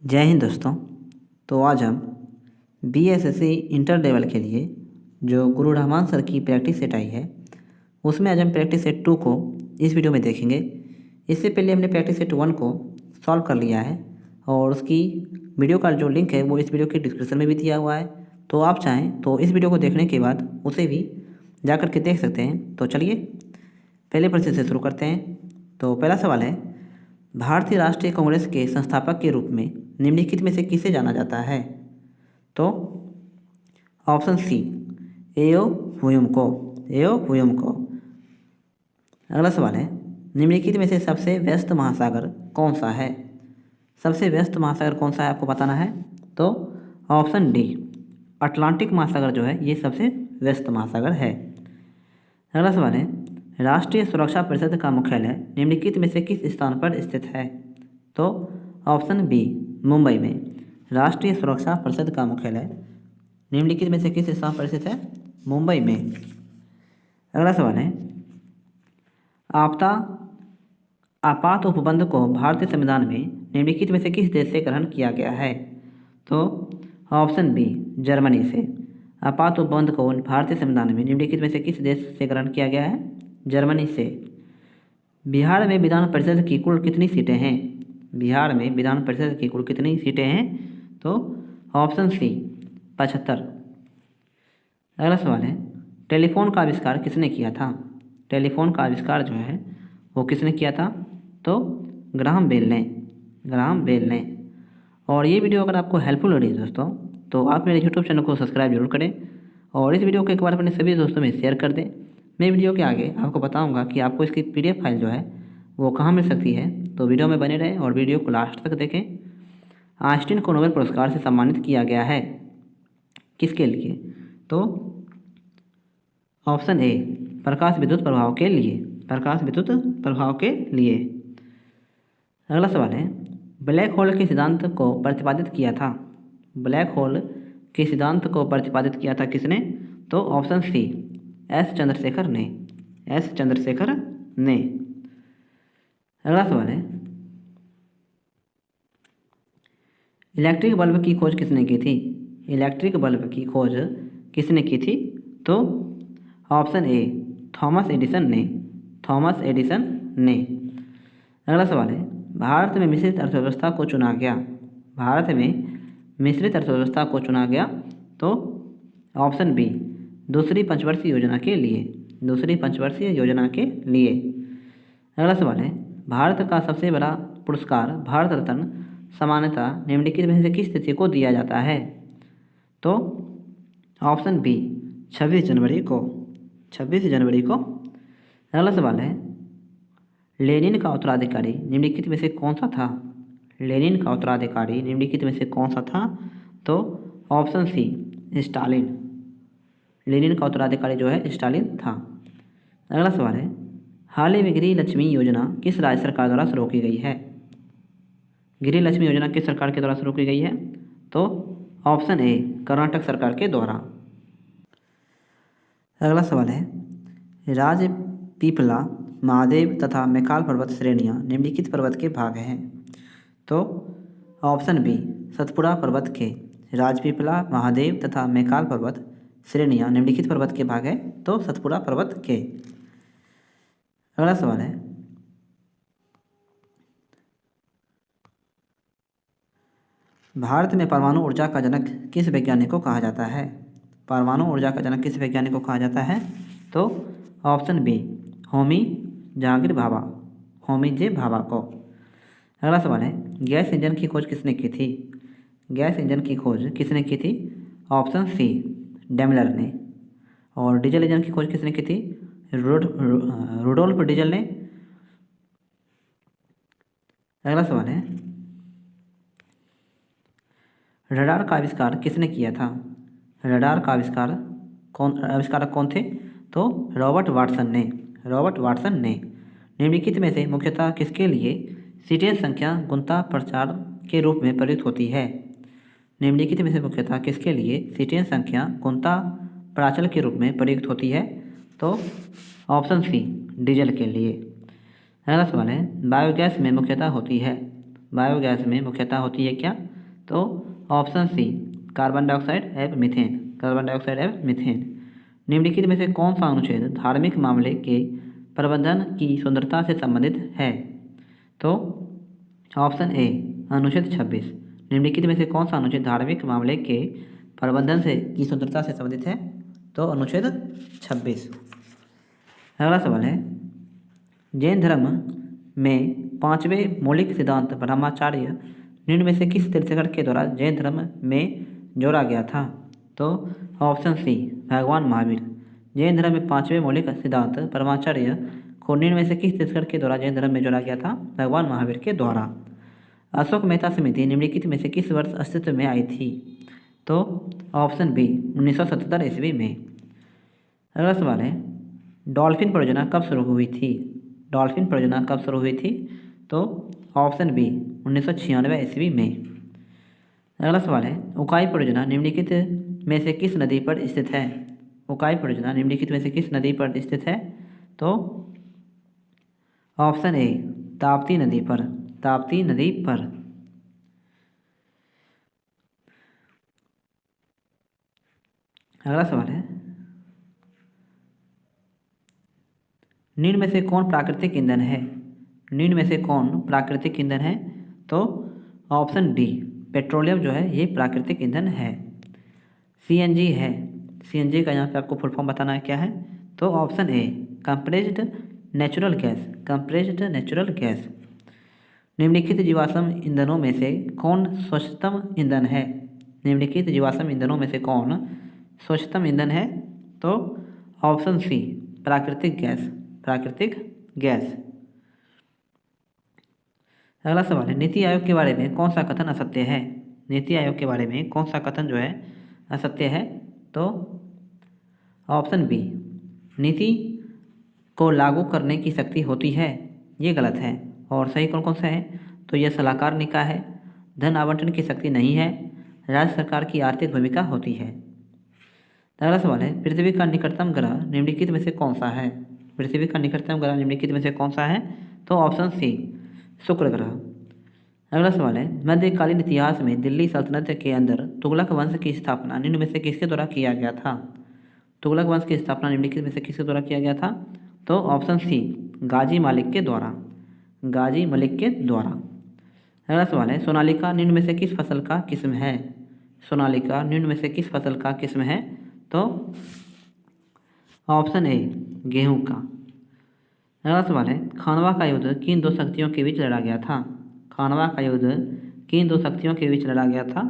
जय हिंद दोस्तों। तो आज हम बीएसएससी इंटर लेवल के लिए जो गुरु रहमान सर की प्रैक्टिस सेट आई है उसमें आज हम प्रैक्टिस सेट 2 को इस वीडियो में देखेंगे। इससे पहले हमने प्रैक्टिस सेट 1 को सॉल्व कर लिया है और उसकी वीडियो का जो लिंक है वो इस वीडियो के डिस्क्रिप्शन में भी दिया हुआ है। तो आप चाहें तो इस वीडियो को देखने के बाद उसे भी जा कर के देख सकते हैं। तो चलिए पहले प्रश्न से शुरू करते हैं। तो पहला सवाल है, भारतीय राष्ट्रीय कांग्रेस के संस्थापक के रूप में निम्नलिखित में से किसे जाना जाता है? तो ऑप्शन सी एओ हुयुम को। अगला सवाल है, निम्नलिखित में से सबसे व्यस्त महासागर कौन सा है? सबसे व्यस्त महासागर कौन सा है आपको बताना है। तो ऑप्शन डी अटलांटिक महासागर जो है ये सबसे व्यस्त महासागर है। अगला सवाल है, राष्ट्रीय सुरक्षा परिषद का मुख्यालय निम्नलिखित में से किस स्थान पर स्थित है? तो ऑप्शन बी मुंबई में। राष्ट्रीय सुरक्षा परिषद का मुख्यालय निम्नलिखित में से किस स्थान पर स्थित है? मुंबई में। अगला सवाल है, आपात उपबंध को भारतीय संविधान में निम्नलिखित में से किस देश से ग्रहण किया गया है? तो ऑप्शन बी जर्मनी से। आपात उपबंध को भारतीय संविधान में निम्नलिखित में से किस देश से ग्रहण किया गया है? जर्मनी से। बिहार में विधान परिषद की कुल कितनी सीटें हैं? बिहार में विधान परिषद की कुल कितनी सीटें हैं? तो ऑप्शन सी 75। अगला सवाल है, टेलीफोन का आविष्कार किसने किया था? टेलीफोन का आविष्कार जो है वो किसने किया था? तो ग्राहम बेल ने। और ये वीडियो अगर आपको हेल्पफुल लगी दोस्तों तो आप मेरे यूट्यूब चैनल को सब्सक्राइब जरूर करें और इस वीडियो को एक बार अपने सभी दोस्तों में शेयर कर दें। मैं वीडियो के आगे आपको बताऊंगा कि आपको इसकी PDF फाइल जो है वो कहाँ मिल सकती है। तो वीडियो में बने रहें और वीडियो को लास्ट तक देखें। आइंस्टीन को नोबेल पुरस्कार से सम्मानित किया गया है, किसके लिए? तो ऑप्शन ए प्रकाश विद्युत प्रभाव के लिए। अगला सवाल है, ब्लैक होल के सिद्धांत को प्रतिपादित किया था? ब्लैक होल के सिद्धांत को प्रतिपादित किया था किसने? तो ऑप्शन सी एस चंद्रशेखर ने। अगला सवाल है, इलेक्ट्रिक बल्ब की खोज किसने की थी? इलेक्ट्रिक बल्ब की खोज किसने की थी? तो ऑप्शन ए थॉमस एडिसन ने। अगला सवाल है, भारत में मिश्रित अर्थव्यवस्था को चुना गया। तो ऑप्शन बी दूसरी पंचवर्षीय योजना के लिए। अगला सवाल है, भारत का सबसे बड़ा पुरस्कार भारत रत्न सामान्यता निम्नलिखित में से किस तिथि को दिया जाता है? तो ऑप्शन बी 26 जनवरी को। अगला सवाल है, लेनिन का उत्तराधिकारी निम्नलिखित में से कौन सा था? तो ऑप्शन सी स्टालिन। लेनिन का उत्तराधिकारी जो है स्टालिन था। अगला सवाल है, हाल ही में गृह लक्ष्मी योजना किस राज्य सरकार द्वारा शुरू की गई है? गृह लक्ष्मी योजना किस सरकार के द्वारा शुरू की गई है? तो ऑप्शन ए कर्नाटक सरकार के द्वारा। अगला सवाल है, राजपीपला, महादेव तथा मैकाल पर्वत श्रेणियाँ निम्नलिखित पर्वत के भाग हैं। तो ऑप्शन बी सतपुड़ा पर्वत के। राजपीपला, महादेव तथा मैकाल पर्वत श्रेणियाँ निम्नलिखित पर्वत के भाग है। तो सतपुड़ा पर्वत के। अगला सवाल है, भारत में परमाणु ऊर्जा का जनक किस वैज्ञानिक को कहा जाता है? परमाणु ऊर्जा का जनक किस वैज्ञानिक को कहा जाता है? तो ऑप्शन बी होमी जे भाभा को। अगला सवाल है, गैस इंजन की खोज किसने की थी? ऑप्शन सी डेमलर ने। और डीजल इंजन की खोज किसने की थी? रुडोल्फ डीजल ने। अगला सवाल है, रडार का आविष्कार किसने किया था? रडार का आविष्कारक कौन थे? तो रॉबर्ट वाटसन ने। निम्नलिखित में से मुख्यतः किसके लिए सीटेन संख्या गुणता प्रचार के रूप में प्रयुक्त होती है? निम्नलिखित में से मुख्यतः किसके लिए सीटेन संख्या गुणता प्राचल के रूप में प्रयुक्त होती है? तो ऑप्शन सी डीजल के लिए। अगला सवाल है, बायोगैस में मुख्यतः होती है? बायोगैस में मुख्यतः होती है क्या? तो ऑप्शन सी कार्बन डाइऑक्साइड एवं मीथेन, कार्बन डाइऑक्साइड एवं मीथेन। निम्नलिखित में से कौन सा अनुच्छेद धार्मिक मामले के प्रबंधन की स्वतंत्रता से संबंधित है? तो ऑप्शन ए अनुच्छेद 26। निम्नलिखित में से कौन सा अनुच्छेद धार्मिक मामले के प्रबंधन से की स्वतंत्रता से संबंधित है? तो अनुच्छेद 26। अगला सवाल है, जैन धर्म में पांचवें मौलिक सिद्धांत ब्रह्मचर्य निम्न में से किस तीर्थंकर के द्वारा जैन धर्म में जोड़ा गया था? तो ऑप्शन सी भगवान महावीर। जैन धर्म में पांचवें मौलिक सिद्धांत ब्रह्मचर्य को निम्न में से किस तीर्थंकर के द्वारा जैन धर्म में जोड़ा गया था? भगवान महावीर के द्वारा। अशोक मेहता समिति निम्नलिखित में से किस वर्ष अस्तित्व में आई थी? तो ऑप्शन बी 1977 ईस्वी में। अगला सवाल है, डॉल्फिन परियोजना कब शुरू हुई थी? डॉल्फिन परियोजना कब शुरू हुई थी? तो ऑप्शन बी 1996 ईस्वी में। अगला सवाल है, उकाई परियोजना निम्नलिखित में से किस नदी पर स्थित है? उकाई परियोजना निम्नलिखित में से किस नदी पर स्थित है? तो ऑप्शन ए ताप्ती नदी पर, ताप्ती नदी पर। अगला सवाल है, निम्न में से कौन प्राकृतिक ईंधन है? निम्न में से कौन प्राकृतिक ईंधन है? तो ऑप्शन डी पेट्रोलियम जो है ये प्राकृतिक ईंधन है। सीएनजी है, सीएनजी का यहाँ पे आपको फुल फॉर्म बताना है क्या है? तो option A compressed natural gas, compressed natural gas. निम्नलिखित जीवाश्म ईंधनों में से कौन स्वच्छतम ईंधन है? निम्नलिखित जीवाश्म ईंधनों में से कौन स्वच्छतम ईंधन है? तो ऑप्शन सी प्राकृतिक गैस, प्राकृतिक गैस। अगला सवाल है, नीति आयोग के बारे में कौन सा कथन असत्य है? नीति आयोग के बारे में कौन सा कथन जो है असत्य है? तो ऑप्शन बी नीति को लागू करने की शक्ति होती है, ये गलत है। और सही कौन कौन सा है? तो यह सलाहकार निकाय है, धन आवंटन की शक्ति नहीं है, राज्य सरकार की आर्थिक भूमिका होती है। अगला सवाल है, पृथ्वी का निकटतम ग्रह निम्नलिखित में से कौन सा है? पृथ्वी का निकटतम ग्रह निम्नलिखित में से कौन सा है? तो ऑप्शन सी शुक्र ग्रह। अगला सवाल है, मध्यकालीन इतिहास में दिल्ली सल्तनत के अंदर तुगलक वंश की स्थापना निम्न में से किसके द्वारा किया गया था? तुगलक वंश की स्थापना निम्नलिखित में से किसके द्वारा किया गया था? तो ऑप्शन सी गाजी मालिक के द्वारा, गाजी मलिक के द्वारा। अगला सवाल है, सोनालिका निम्न में से किस फसल का किस्म है? सोनालिका निम्न में से किस फसल का किस्म है? तो ऑप्शन ए गेहूं का। अगला सवाल है, खानवा का युद्ध किन दो शक्तियों के बीच लड़ा गया था? खानवा का युद्ध किन दो शक्तियों के बीच लड़ा गया था?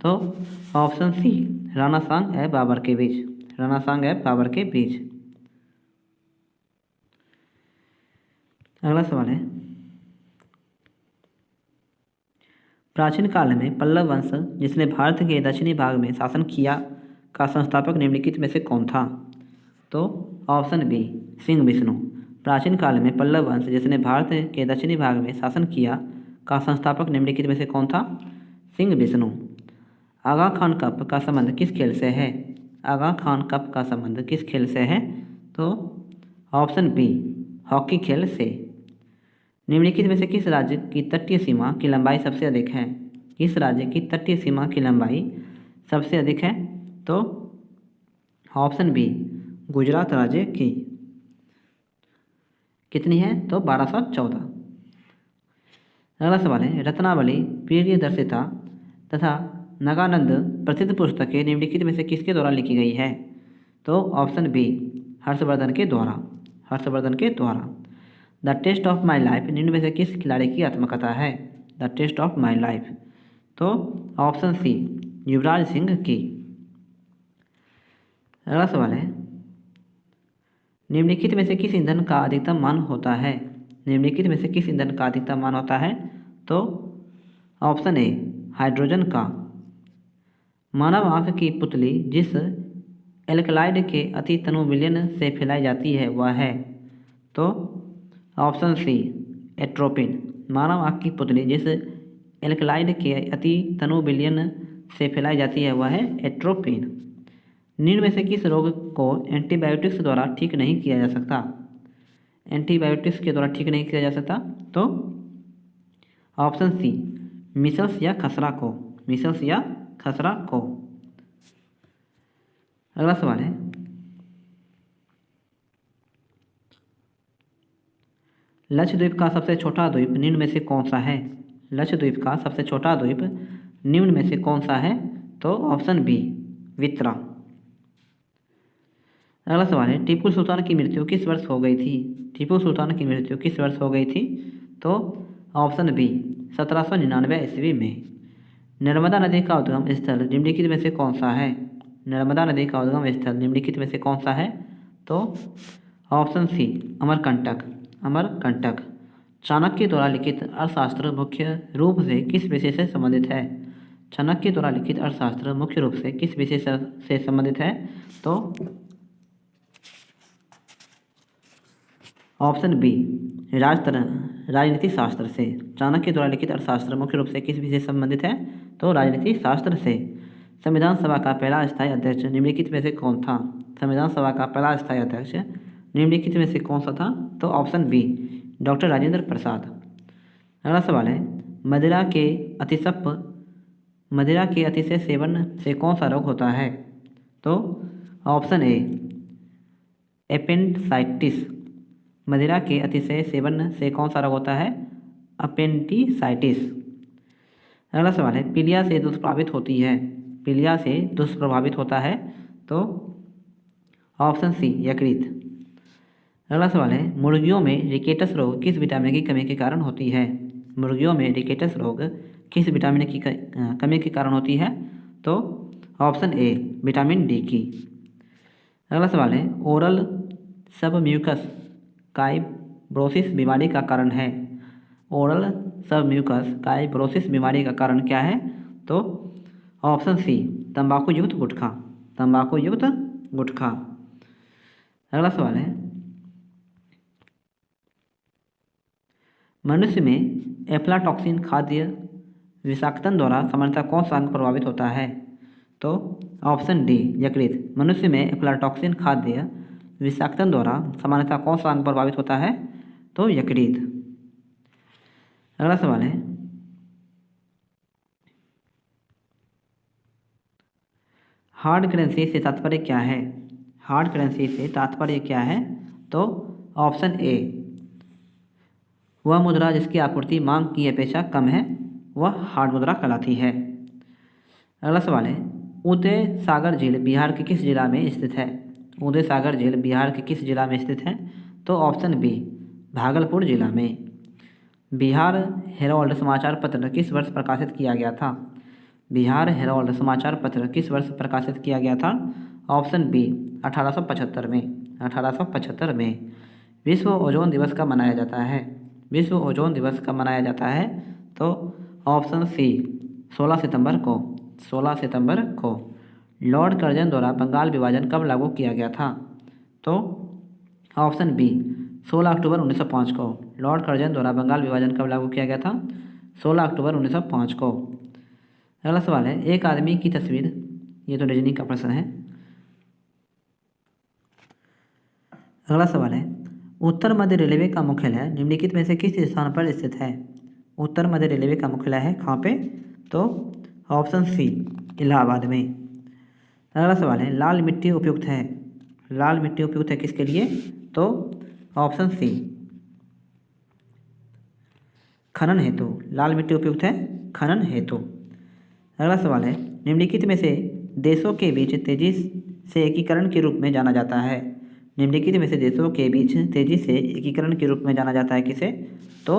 तो ऑप्शन सी राणा सांग एवं बाबर के बीच, राणा सांग एवं बाबर के बीच। अगला सवाल है, प्राचीन काल में पल्लव वंश जिसने भारत के दक्षिणी भाग में शासन किया का संस्थापक निम्नलिखित में से कौन था? तो ऑप्शन बी सिंह विष्णु। प्राचीन काल में पल्लव वंश जिसने भारत के दक्षिणी भाग में शासन किया का संस्थापक निम्नलिखित में से कौन था? सिंह विष्णु। आगा खान कप का संबंध किस खेल से है? आगा खान कप का संबंध किस खेल से है? तो ऑप्शन बी हॉकी खेल से। निम्नलिखित में से किस राज्य की तटीय सीमा की लंबाई सबसे अधिक है? किस राज्य की तटीय सीमा की लंबाई सबसे अधिक है? तो ऑप्शन बी गुजरात राज्य की। कितनी है? तो 1214। अगला सवाल है, रत्नावली, प्रियदर्शिता तथा नगानंद प्रसिद्ध पुस्तकें निम्नलिखित में से किसके द्वारा लिखी गई है? तो ऑप्शन बी हर्षवर्धन के द्वारा, हर्षवर्धन के द्वारा। The test of my life निम्न में से किस खिलाड़ी की आत्मकथा है? The test of my life. तो ऑप्शन सी युवराज सिंह की। अगला सवाल है, निम्नलिखित में से किस ईंधन का अधिकतम मान होता है? निम्नलिखित में से किस ईंधन का अधिकतम मान होता है? तो ऑप्शन ए हाइड्रोजन का। मानव आँख की पुतली जिस एल्कलाइड के अति तनु विलयन से फैलाई जाती है वह है? तो ऑप्शन सी एट्रोपिन। मानव आँख की पुतली जिस एल्कलाइड के अति तनु विलयन से फैलाई जाती है वह है एट्रोपिन। निम्न में से किस रोग को एंटीबायोटिक्स द्वारा ठीक नहीं किया जा सकता? एंटीबायोटिक्स के द्वारा ठीक नहीं किया जा सकता? तो ऑप्शन सी मिसल्स या खसरा को, मिसल्स या खसरा को। अगला सवाल है, लक्षद्वीप का सबसे छोटा द्वीप निम्न में से कौन सा है? लक्षद्वीप का सबसे छोटा द्वीप निम्न में से कौन सा है? तो ऑप्शन बी वित्रा। अगला सवाल है, टीपू सुल्तान की मृत्यु किस वर्ष हो गई थी? टीपू सुल्तान की मृत्यु किस वर्ष हो गई थी? तो ऑप्शन बी 1799 ईस्वी में। नर्मदा नदी का उद्गम स्थल निम्नलिखित में से कौन सा है? नर्मदा नदी का उद्गम स्थल निम्नलिखित में से कौन सा है? तो ऑप्शन सी अमरकंटक, अमरकंटक। चाणक्य द्वारा लिखित अर्थशास्त्र मुख्य रूप से किस विषय से संबंधित है? चाणक्य द्वारा लिखित अर्थशास्त्र मुख्य रूप से किस विषय से संबंधित है? तो ऑप्शन बी राजनीति शास्त्र से। चाणक्य द्वारा लिखित अर्थशास्त्र मुख्य रूप से किस विषय से संबंधित है? तो राजनीति शास्त्र से। संविधान सभा का पहला स्थायी अध्यक्ष निम्नलिखित में से कौन था? संविधान सभा का पहला स्थायी अध्यक्ष निम्नलिखित में से कौन सा था? तो option B doctor Rajendra Prasad. अगला सवाल है, मदिरा के अतिशय सेवन से कौन सा रोग होता है? तो ऑप्शन ए एपेंडिसाइटिस। मदिरा के अतिशय सेवन से कौन सा रोग होता है? अपेंडिसाइटिस। अगला सवाल है, पीलिया से दुष्प्रभावित होती है, पीलिया से दुष्प्रभावित होता है? तो ऑप्शन सी यकृत। अगला सवाल है, मुर्गियों में रिकेटस रोग किस विटामिन की कमी के कारण होती है? मुर्गियों में रिकेटस रोग किस विटामिन की कमी के कारण होती है? तो ऑप्शन ए विटामिन डी की। अगला सवाल है, ओरल सबम्यूकस काइब्रोसिस बीमारी का कारण है? ओरल सबम्यूकस काइब्रोसिस बीमारी का कारण क्या है? तो ऑप्शन सी तंबाकू युक्त गुटखा, तंबाकू युक्त गुटखा। अगला सवाल है, मनुष्य में एफ्लाटॉक्सिन खाद्य विषाक्तन द्वारा सामान्यतः कौन सा अंग प्रभावित होता है? तो ऑप्शन डी यकृत। मनुष्य में एफ्लाटॉक्सिन खाद्य विषाक्तन द्वारा सामान्यतः कौन सा अंग प्रभावित होता है? तो यकृत। अगला सवाल है, हार्ड करेंसी से तात्पर्य क्या है? हार्ड करेंसी से तात्पर्य क्या है? तो ऑप्शन ए वह मुद्रा जिसकी आपूर्ति मांग की अपेक्षा कम है वह हार्ड मुद्रा कहलाती है। अगला सवाल है, उदय सागर झील बिहार के किस जिला में स्थित है? उदय सागर झील बिहार के किस जिला में स्थित है? तो ऑप्शन बी भागलपुर जिला में। बिहार हेराल्ड समाचार पत्र किस वर्ष प्रकाशित किया गया था? बिहार हेराल्ड समाचार पत्र किस वर्ष प्रकाशित किया गया था? ऑप्शन बी 1875 में, 1875 में। विश्व ओजोन दिवस कब मनाया जाता है? विश्व ओजोन दिवस कब मनाया जाता है? तो ऑप्शन सी 16 सितंबर को, 16 सितंबर को। लॉर्ड कर्जन द्वारा बंगाल विभाजन कब लागू किया गया था? तो ऑप्शन बी 16 अक्टूबर 1905 को। लॉर्ड कर्जन द्वारा बंगाल विभाजन कब लागू किया गया था? 16 अक्टूबर 1905 को। अगला सवाल है, एक आदमी की तस्वीर, ये तो रीजनिंग का प्रश्न है। अगला सवाल है, उत्तर मध्य रेलवे का मुख्यालय निम्नलिखित में से किस स्थान पर स्थित है? उत्तर मध्य रेलवे का मुख्यालय है कहाँ पे? तो ऑप्शन सी इलाहाबाद में। अगला सवाल है, लाल मिट्टी उपयुक्त है, लाल मिट्टी उपयुक्त है किसके लिए? तो ऑप्शन सी खनन हेतु। लाल मिट्टी उपयुक्त है खनन हेतु। अगला सवाल है, निम्नलिखित में से देशों के बीच तेजी से एकीकरण के रूप में जाना जाता है? निम्नलिखित में से देशों के बीच तेजी से एकीकरण के रूप में जाना जाता है किसे? तो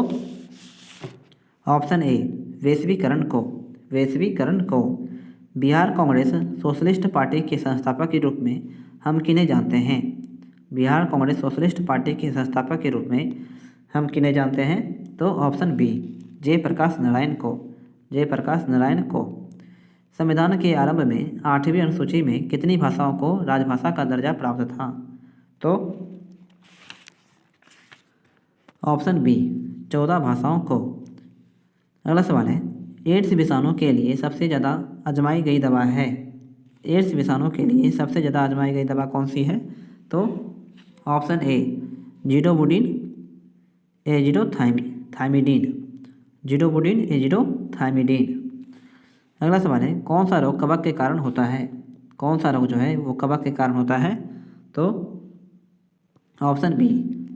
ऑप्शन ए वैश्वीकरण को, वैश्वीकरण को। बिहार कांग्रेस सोशलिस्ट पार्टी के संस्थापक के रूप में हम किन्हें जानते हैं? बिहार कांग्रेस सोशलिस्ट पार्टी के संस्थापक के रूप में हम किन्हें जानते हैं? तो ऑप्शन बी जयप्रकाश नारायण को, जयप्रकाश नारायण को। संविधान के आरंभ में 8वीं अनुसूची में कितनी भाषाओं को राजभाषा का दर्जा प्राप्त था? तो ऑप्शन बी 14 भाषाओं को। अगला सवाल है, एड्स विषाणु के लिए सबसे ज़्यादा आजमाई गई दवा है? एड्स विषाणु के लिए सबसे ज़्यादा आजमाई गई दवा कौन सी है? तो ऑप्शन ए जीडोबुडिन, एजिडोथाइमिडीन। जिडोबुडिन एजिडोथाइमिडीन। अगला सवाल है, कौन सा रोग कवक के कारण होता है? कौन सा रोग जो है वो कवक के कारण होता है? तो ऑप्शन बी,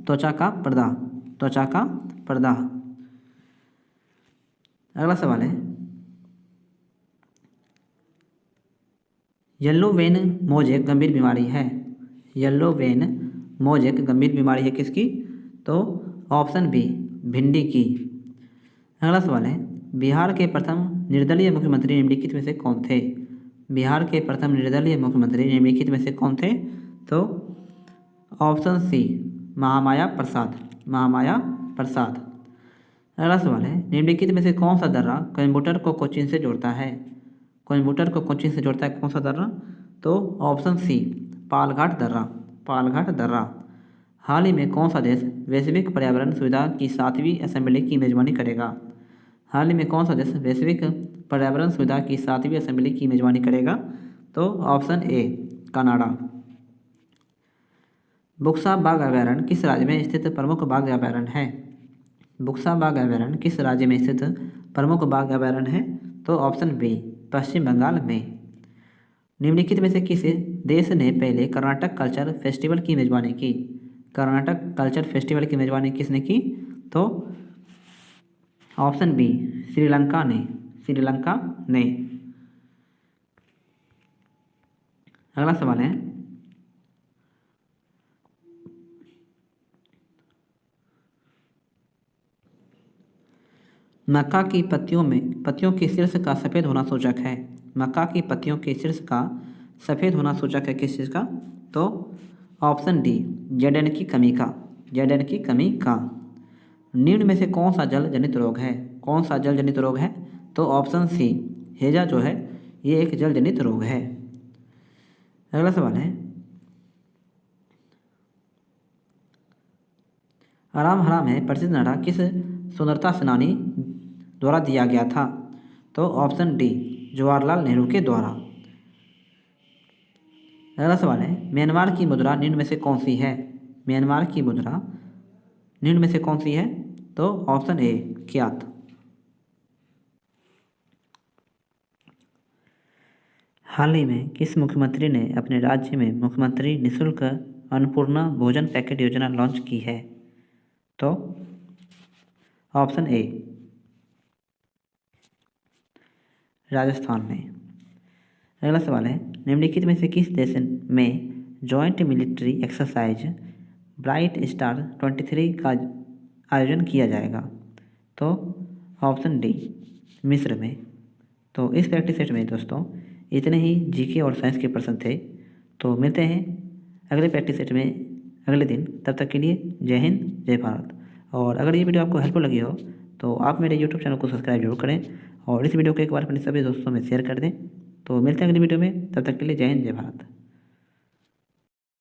त्वचा का प्रदाह। त्वचा का प्रदाह। अगला सवाल है, येलो वेन मोजेक गंभीर बीमारी है। येलो वेन मोजेक गंभीर बीमारी है किसकी? तो ऑप्शन बी, भिंडी की। अगला सवाल है, बिहार के प्रथम निर्दलीय मुख्यमंत्री निम्नलिखित में से कौन थे? बिहार के प्रथम निर्दलीय मुख्यमंत्री निम्नलिखित में से कौन थे? तो ऑप्शन सी, महामाया प्रसाद। महामाया प्रसाद। अगला सवाल है, निम्नलिखित में से कौन सा दर्रा कोयम्बटूर को कोचीन से जोड़ता है? कोयम्बटूर को कोचीन से जोड़ता है कौन सा दर्रा? तो ऑप्शन सी, पालघाट दर्रा। पालघाट दर्रा। हाल ही में कौन सा देश वैश्विक पर्यावरण सुविधा की 7वीं असेंबली की मेजबानी करेगा? हाल ही में कौन सा देश वैश्विक पर्यावरण सुविधा की 7वीं असेंबली की मेजबानी करेगा? तो ऑप्शन ए, कनाडा। बुक्सा बाघ अभयारण्य किस राज्य में स्थित प्रमुख बाघ अभयारण्य है? बुक्सा बाघ अभयारण्य किस राज्य में स्थित प्रमुख बाघ अभयारण्य है? तो ऑप्शन बी, पश्चिम बंगाल में। निम्नलिखित में से किस देश ने पहले कर्नाटक कल्चर फेस्टिवल की मेजबानी की? कर्नाटक कल्चर फेस्टिवल की मेजबानी किसने की? तो ऑप्शन बी, श्रीलंका ने। श्रीलंका ने। अगला सवाल है, मक्का की पत्तियों के शीर्ष का सफ़ेद होना सूचक है। मक्का की पत्तियों के शीर्ष का सफ़ेद होना सूचक है किस चीज़ का? तो ऑप्शन डी, जैडेन की कमी का। जैडेन की कमी का। निम्न में से कौन सा जल जनित रोग है? कौन सा जल जनित रोग है? तो ऑप्शन सी, हैजा जो है ये एक जल जनित रोग है। अगला सवाल है, आराम हराम है प्रसिद्ध नारा किस स्वतंत्रता सेनानी द्वारा दिया गया था? तो ऑप्शन डी, जवाहरलाल नेहरू के द्वारा। अगला सवाल है, म्यांमार की मुद्रा निम्न में से कौन सी है? म्यांमार की मुद्रा निम्न में से कौन सी है? तो ऑप्शन ए, क्यात। हाल ही में किस मुख्यमंत्री ने अपने राज्य में मुख्यमंत्री निःशुल्क अन्नपूर्णा भोजन पैकेट योजना लॉन्च की है? तो ऑप्शन ए, राजस्थान में। अगला सवाल है, निम्नलिखित में से किस देश में joint military exercise bright star 23 का आयोजन किया जाएगा? तो ऑप्शन डी, मिस्र में। तो इस प्रैक्टिस सेट में दोस्तों इतने ही जीके और साइंस के प्रश्न थे। तो मिलते हैं अगले प्रैक्टिस सेट में अगले दिन। तब तक के लिए जय हिंद, जय भारत। और अगर ये वीडियो आपको हेल्पफुल लगी हो तो आप मेरे यूट्यूब चैनल को सब्सक्राइब जरूर करें और इस वीडियो को एक बार अपने सभी दोस्तों में शेयर कर दें। तो मिलते हैं अगली वीडियो में, तब तक के लिए जय हिंद, जय भारत।